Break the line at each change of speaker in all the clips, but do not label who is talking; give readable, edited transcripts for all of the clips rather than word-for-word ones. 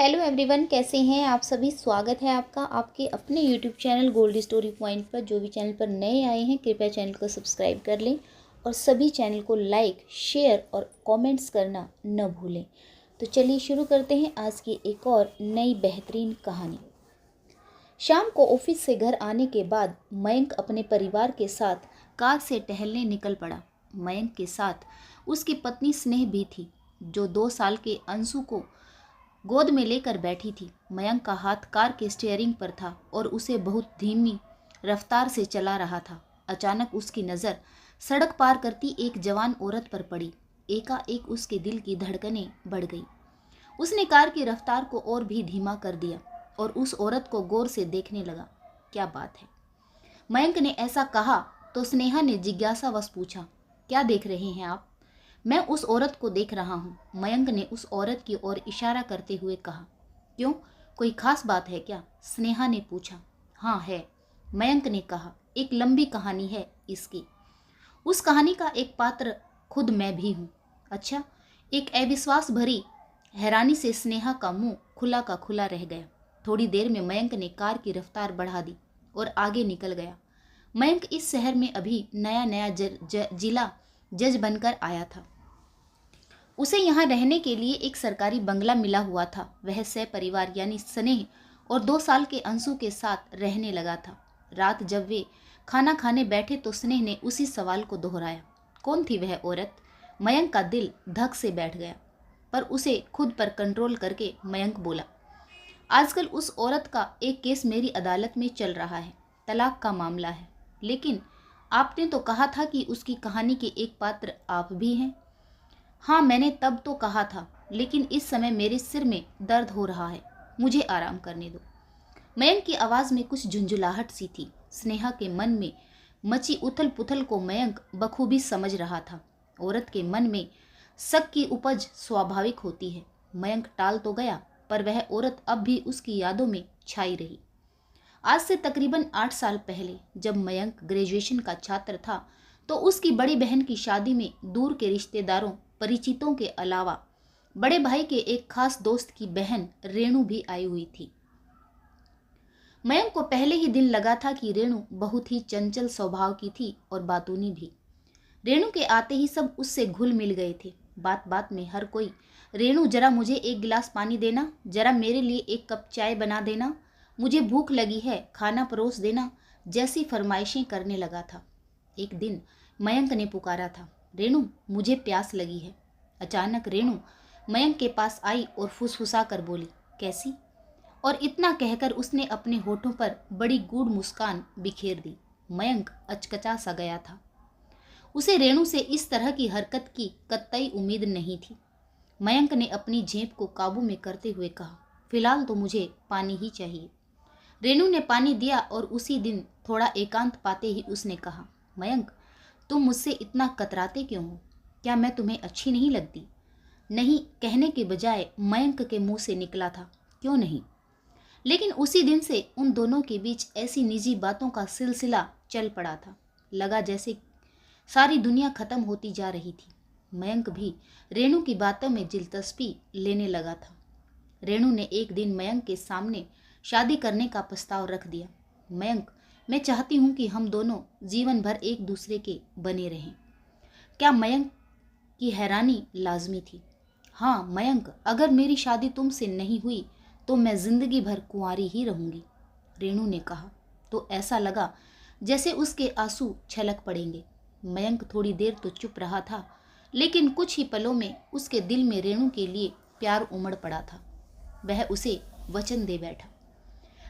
Hello everyone, कैसे हैं आप सभी। स्वागत है आपका आपके अपने YouTube channel gold story point पर। जो भी चैनल पर नए आए हैं कृपया चैनल को सब्सक्राइब कर लें और सभी चैनल को लाइक शेयर और कमेंट्स करना न भूलें। तो चलिए शुरू करते हैं आज की एक और नई बेहतरीन कहानी। शाम को ऑफिस से घर आने के बाद मयंक अपने परिवार के साथ कार से टहलने निकल पड़ा। मयंक के साथ उसकी पत्नी स्नेह भी थी, जो 2 साल के अंशु को गोद में लेकर बैठी थी। मयंक का हाथ कार के स्टीयरिंग पर था और उसे बहुत धीमी रफ्तार से चला रहा था। अचानक उसकी नज़र सड़क पार करती एक जवान औरत पर पड़ी। एकाएक उसके दिल की धड़कनें बढ़ गई। उसने कार की रफ्तार को और भी धीमा कर दिया और उस औरत को गौर से देखने लगा। क्या बात है? मयंक ने ऐसा कहा तो स्नेहा ने जिज्ञासावश पूछा, क्या देख रहे हैं आप? मैं उस औरत को देख रहा हूँ, मयंक ने उस औरत की ओर इशारा करते हुए कहा। क्यों, कोई खास बात है क्या? स्नेहा ने पूछा। हाँ है, मयंक ने कहा। एक लंबी कहानी है इसकी। उस कहानी का एक पात्र खुद मैं भी हूँ। अच्छा? एक अविश्वास भरी हैरानी से स्नेहा का मुंह खुला का खुला रह गया। थोड़ी देर में मयंक ने कार की रफ्तार बढ़ा दी और आगे निकल गया। मयंक इस शहर में अभी नया नया जिला जज बनकर आया था। उसे यहाँ रहने के लिए एक सरकारी बंगला मिला हुआ था। वह सपरिवार यानी स्नेह और 2 साल के अंशु के साथ रहने लगा था। रात जब वे खाना खाने बैठे तो स्नेह ने उसी सवाल को दोहराया। कौन थी वह औरत? मयंक का दिल धक से बैठ गया, पर उसे खुद पर कंट्रोल करके मयंक बोला, आजकल उस औरत का एक केस मेरी अदालत में चल रहा है। तलाक का मामला है। लेकिन आपने तो कहा था कि उसकी कहानी के एक पात्र आप भी हैं। हाँ, मैंने तब तो कहा था, लेकिन इस समय मेरे सिर में दर्द हो रहा है, मुझे आराम करने दो। मयंक की आवाज़ में कुछ झुंझुलाहट सी थी। स्नेहा के मन में मची उथल पुथल को मयंक बखूबी समझ रहा था। औरत के मन में शक की उपज स्वाभाविक होती है। मयंक टाल तो गया, पर वह औरत अब भी उसकी यादों में छाई रही। आज से तकरीबन 8 साल पहले जब मयंक ग्रेजुएशन का छात्र था, तो उसकी बड़ी बहन की शादी में दूर के रिश्तेदारों परिचितों के अलावा बड़े भाई के एक खास दोस्त की बहन रेणु भी आई हुई थी। मयंक को पहले ही दिन लगा था कि रेणु बहुत ही चंचल स्वभाव की थी और बातूनी भी। रेणु के आते ही सब उससे घुल मिल गए थे। बात बात में हर कोई, रेणु जरा मुझे एक गिलास पानी देना, जरा मेरे लिए एक कप चाय बना देना, मुझे भूख लगी है, खाना परोस देना, जैसी फरमाइशें करने लगा था। एक दिन मयंक ने पुकारा था, रेणु मुझे प्यास लगी है। अचानक रेणु मयंक के पास आई और फुसफुसा कर बोली, कैसी? और इतना कहकर उसने अपने होठों पर बड़ी गूढ़ मुस्कान बिखेर दी। मयंक अचकचा सा गया था। उसे रेणु से इस तरह की हरकत की कतई उम्मीद नहीं थी। मयंक ने अपनी झेप को काबू में करते हुए कहा, फिलहाल तो मुझे पानी ही चाहिए। रेणु ने पानी दिया और उसी दिन थोड़ा एकांत पाते ही उसने कहा, मयंक तुम मुझसे इतना कतराते क्यों हो? क्या मैं तुम्हें अच्छी नहीं लगती? नहीं कहने के बजाय मयंक के मुंह से निकला था, क्यों नहीं? लेकिन उसी दिन से उन दोनों के बीच ऐसी निजी बातों का सिलसिला चल पड़ा था। लगा जैसे सारी दुनिया खत्म होती जा रही थी। मयंक भी रेणु की बातों में दिलचस्पी लेने लगा था। रेणु ने एक दिन मयंक के सामने शादी करने का प्रस्ताव रख दिया। मयंक, मैं चाहती हूँ कि हम दोनों जीवन भर एक दूसरे के बने रहें। क्या? मयंक की हैरानी लाजमी थी। हाँ मयंक, अगर मेरी शादी तुमसे नहीं हुई तो मैं जिंदगी भर कुंवारी ही रहूंगी, रेणु ने कहा। तो ऐसा लगा जैसे उसके आंसू छलक पड़ेंगे। मयंक थोड़ी देर तो चुप रहा था, लेकिन कुछ ही पलों में उसके दिल में रेणु के लिए प्यार उमड़ पड़ा था। वह उसे वचन दे बैठा,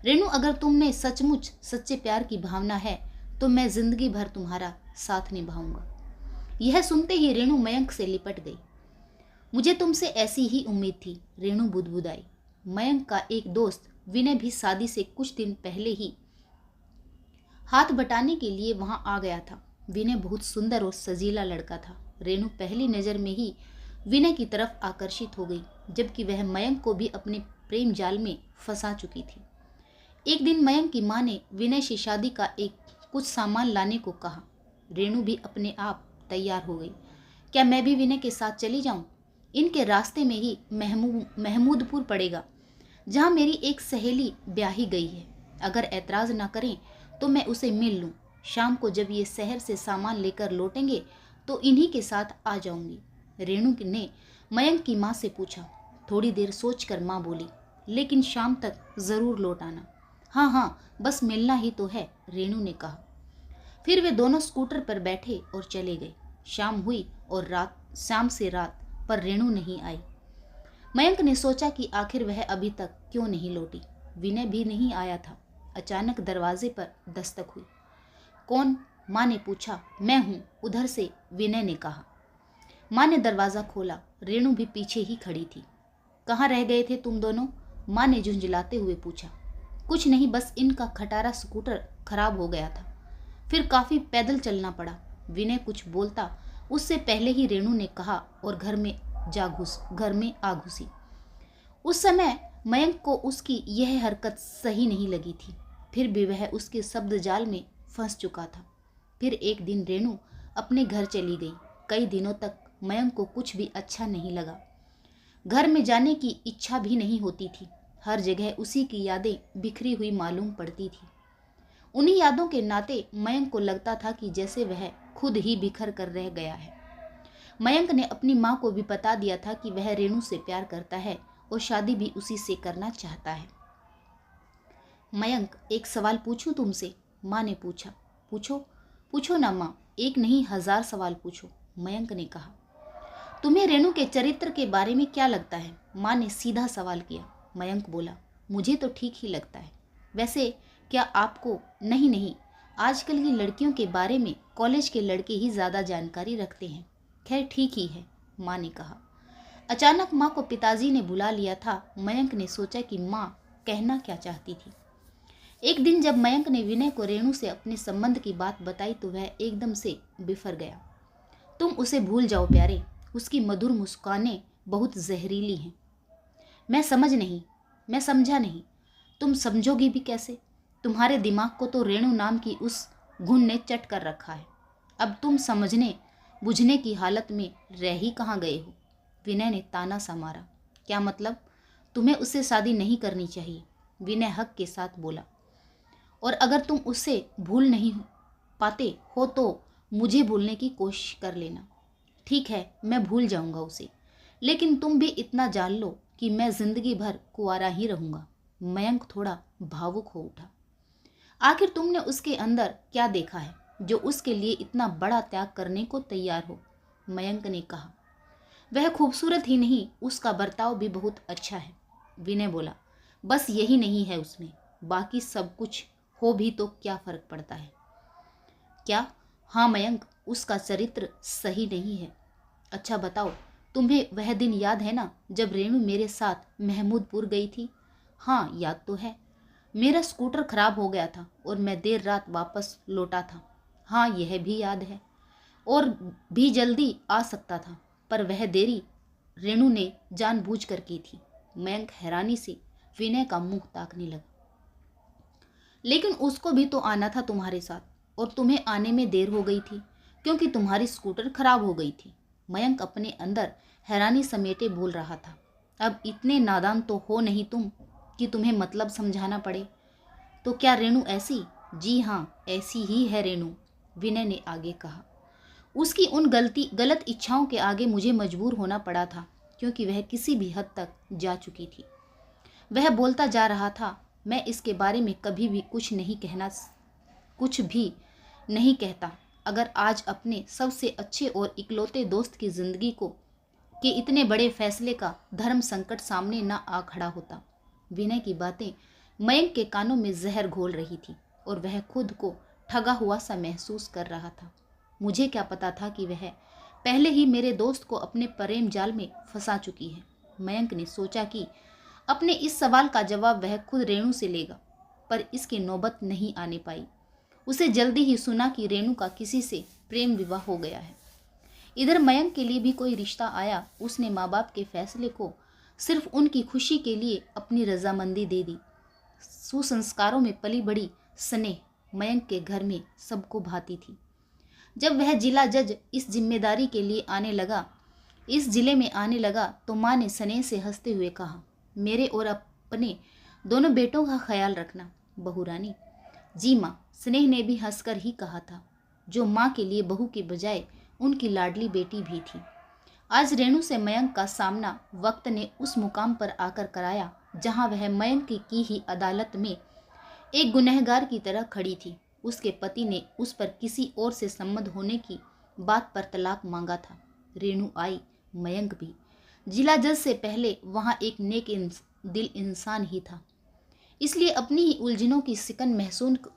रेणु अगर तुमने सचमुच सच्चे प्यार की भावना है तो मैं जिंदगी भर तुम्हारा साथ निभाऊंगा। यह सुनते ही रेणु मयंक से लिपट गई। मुझे तुमसे ऐसी ही उम्मीद थी, रेणु बुदबुदाई। मयंक का एक दोस्त विनय भी शादी से कुछ दिन पहले ही हाथ बटाने के लिए वहां आ गया था। विनय बहुत सुंदर और सजीला लड़का था। रेणु पहली नज़र में ही विनय की तरफ आकर्षित हो गई, जबकि वह मयंक को भी अपने प्रेम जाल में फंसा चुकी थी। एक दिन मयंक की मां ने विनय से शादी का कुछ सामान लाने को कहा। रेणु भी अपने आप तैयार हो गई। क्या मैं भी विनय के साथ चली जाऊं? इनके रास्ते में ही महमूदपुर पड़ेगा। जहाँ मेरी एक सहेली ब्याही गई है। अगर ऐतराज़ ना करें तो मैं उसे मिल लूँ। शाम को जब ये शहर से सामान लेकर लौटेंगे तो इन्हीं के साथ आ जाऊंगी। रेणु ने मयंक की माँ से पूछा। थोड़ी देर सोचकर माँ बोली, लेकिन शाम तक ज़रूर लौट आना। हाँ हाँ, बस मिलना ही तो है, रेणु ने कहा। फिर वे दोनों स्कूटर पर बैठे और चले गए। शाम हुई और शाम से रात पर रेणु नहीं आई। मयंक ने सोचा कि आखिर वह अभी तक क्यों नहीं लौटी। विनय भी नहीं आया था। अचानक दरवाजे पर दस्तक हुई। कौन? माँ ने पूछा। मैं हूँ, उधर से, विनय ने कहा। माँ ने दरवाज़ा खोला। रेणु भी पीछे ही खड़ी थी। कहाँ रह गए थे तुम दोनों? माँ ने झुंझलाते हुए पूछा। कुछ नहीं, बस इनका खटारा स्कूटर खराब हो गया था, फिर काफ़ी पैदल चलना पड़ा। विनय कुछ बोलता उससे पहले ही रेणु ने कहा और घर में आ घुसी। उस समय मयंक को उसकी यह हरकत सही नहीं लगी थी, फिर भी वह उसके शब्द जाल में फंस चुका था। फिर एक दिन रेणु अपने घर चली गई। कई दिनों तक मयंक को कुछ भी अच्छा नहीं लगा। घर में जाने की इच्छा भी नहीं होती थी। हर जगह उसी की यादें बिखरी हुई मालूम पड़ती थी। उन्हीं यादों के नाते मयंक को लगता था कि जैसे वह खुद ही बिखर कर रह गया है। मयंक ने अपनी माँ को भी बता दिया था कि वह रेणु से प्यार करता है और शादी भी उसी से करना चाहता है। मयंक, एक सवाल पूछूं तुमसे? माँ ने पूछा। पूछो, पूछो ना माँ, एक नहीं 1000 सवाल पूछो, मयंक ने कहा। तुम्हें रेणु के चरित्र के बारे में क्या लगता है? माँ ने सीधा सवाल किया। मयंक बोला, मुझे तो ठीक ही लगता है। वैसे क्या आपको? नहीं नहीं, आजकल की लड़कियों के बारे में कॉलेज के लड़के ही ज़्यादा जानकारी रखते हैं। खैर ठीक ही है, माँ ने कहा। अचानक माँ को पिताजी ने बुला लिया था। मयंक ने सोचा कि माँ कहना क्या चाहती थी। एक दिन जब मयंक ने विनय को रेणु से अपने संबंध की बात बताई तो वह एकदम से बिफर गया। तुम उसे भूल जाओ प्यारे, उसकी मधुर मुस्कानें बहुत जहरीली हैं। मैं समझा नहीं। तुम समझोगी भी कैसे? तुम्हारे दिमाग को तो रेणु नाम की उस घुन ने चट कर रखा है। अब तुम समझने बुझने की हालत में रह ही कहाँ गए हो? विनय ने ताना सा मारा। क्या मतलब? तुम्हें उससे शादी नहीं करनी चाहिए, विनय हक के साथ बोला। और अगर तुम उससे भूल नहीं पाते हो तो मुझे भूलने की कोशिश कर लेना। ठीक है, मैं भूल जाऊंगा उसे, लेकिन तुम भी इतना जान लो कि मैं जिंदगी भर कुंवारा ही रहूंगा। मयंक थोड़ा भावुक हो उठा। आखिर तुमने उसके अंदर क्या देखा है जो उसके लिए इतना बड़ा त्याग करने को तैयार हो? मयंक ने कहा। वह खूबसूरत ही नहीं, उसका बर्ताव भी बहुत अच्छा है, विनय बोला। बस यही नहीं है उसमें, बाकी सब कुछ हो भी तो क्या फर्क पड़ता है? क्या? हाँ मयंक, उसका चरित्र सही नहीं है। अच्छा बताओ, तुम्हें वह दिन याद है ना जब रेणु मेरे साथ महमूदपुर गई थी? हाँ याद तो है। मेरा स्कूटर खराब हो गया था और मैं देर रात वापस लौटा था। हाँ यह भी याद है। और भी जल्दी आ सकता था, पर वह देरी रेणु ने जानबूझकर की थी। मयंक हैरानी से विनय का मुंह ताकने लगा। लेकिन उसको भी तो आना था तुम्हारे साथ, और तुम्हें आने में देर हो गई थी क्योंकि तुम्हारी स्कूटर खराब हो गई थी। मयंक अपने अंदर हैरानी समेटे बोल रहा था। अब इतने नादान तो हो नहीं तुम कि तुम्हें मतलब समझाना पड़े। तो क्या रेणु ऐसी? जी हाँ, ऐसी ही है रेणु, विनय ने आगे कहा। उसकी उन गलत इच्छाओं के आगे मुझे मजबूर होना पड़ा था क्योंकि वह किसी भी हद तक जा चुकी थी। वह बोलता जा रहा था। मैं इसके बारे में कभी भी कुछ भी नहीं कहता अगर आज अपने सबसे अच्छे और इकलौते दोस्त की जिंदगी के इतने बड़े फैसले का धर्म संकट सामने ना आ खड़ा होता। विनय की बातें मयंक के कानों में जहर घोल रही थी और वह खुद को ठगा हुआ सा महसूस कर रहा था। मुझे क्या पता था कि वह पहले ही मेरे दोस्त को अपने प्रेम जाल में फंसा चुकी है। मयंक ने सोचा कि अपने इस सवाल का जवाब वह खुद रेणु से लेगा, पर इसकी नौबत नहीं आने पाई। उसे जल्दी ही सुना कि रेणु का किसी से प्रेम विवाह हो गया है। इधर मयंक के लिए भी कोई रिश्ता आया। उसने माँ बाप के फैसले को सिर्फ उनकी खुशी के लिए अपनी रजामंदी दे दी। सुसंस्कारों में पली बड़ी स्नेह मयंक के घर में सबको भाती थी। जब वह जिला जज इस जिले में आने लगा तो माँ ने स्नेह से हंसते हुए कहा, मेरे और अपने दोनों बेटों का ख्याल रखना। बहू रानी, जी माँ, स्नेह ने भी हंसकर ही कहा था, जो माँ के लिए बहू के बजाय उनकी लाडली बेटी भी थी। आज रेणु से मयंक का सामना वक्त ने उस मुकाम पर आकर कराया जहां वह मयंक की ही अदालत में एक गुनहगार की तरह खड़ी थी। उसके पति ने उस पर किसी और से संबंध होने की बात पर तलाक मांगा था। रेणु आई, मयंक भी। जिला जज से पहले वहां एक नेक दिल इंसान ही था, इसलिए अपनी ही उलझनों की सिकन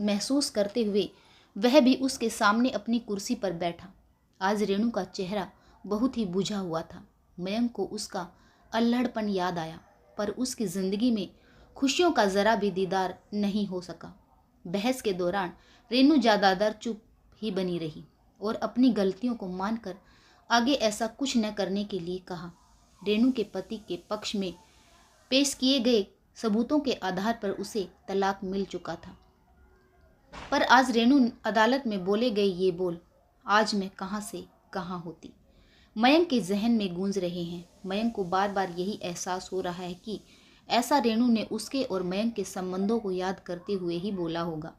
महसूस करते हुए वह भी उसके सामने अपनी कुर्सी पर बैठा। आज रेणु का चेहरा बहुत ही बुझा हुआ था। मयंक को उसका अल्हड़पन याद आया, पर उसकी जिंदगी में खुशियों का जरा भी दीदार नहीं हो सका। बहस के दौरान रेणु ज्यादातर चुप ही बनी रही और अपनी गलतियों को मानकर आगे ऐसा कुछ न करने के लिए कहा। रेणु के पति के पक्ष में पेश किए गए सबूतों के आधार पर उसे तलाक मिल चुका था, पर आज रेणु अदालत में बोले गए ये बोल, आज मैं कहां से कहां होती, मयंक के जहन में गूंज रहे हैं। मयंक को बार बार यही एहसास हो रहा है कि ऐसा रेणु ने उसके और मयंक के संबंधों को याद करते हुए ही बोला होगा।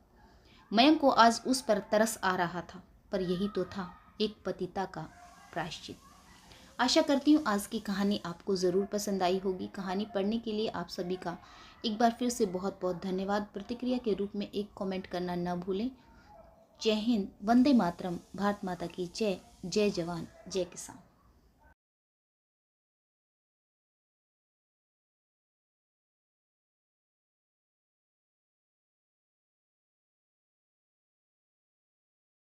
मयंक को आज उस पर तरस आ रहा था, पर यही तो था एक पतिता का प्रायश्चित। आशा करती हूँ आज की कहानी आपको ज़रूर पसंद आई होगी। कहानी पढ़ने के लिए आप सभी का एक बार फिर से बहुत बहुत धन्यवाद। प्रतिक्रिया के रूप में एक कमेंट करना न भूलें। जय हिंद, वंदे मातरम, भारत माता की जय। जय जवान, जय किसान।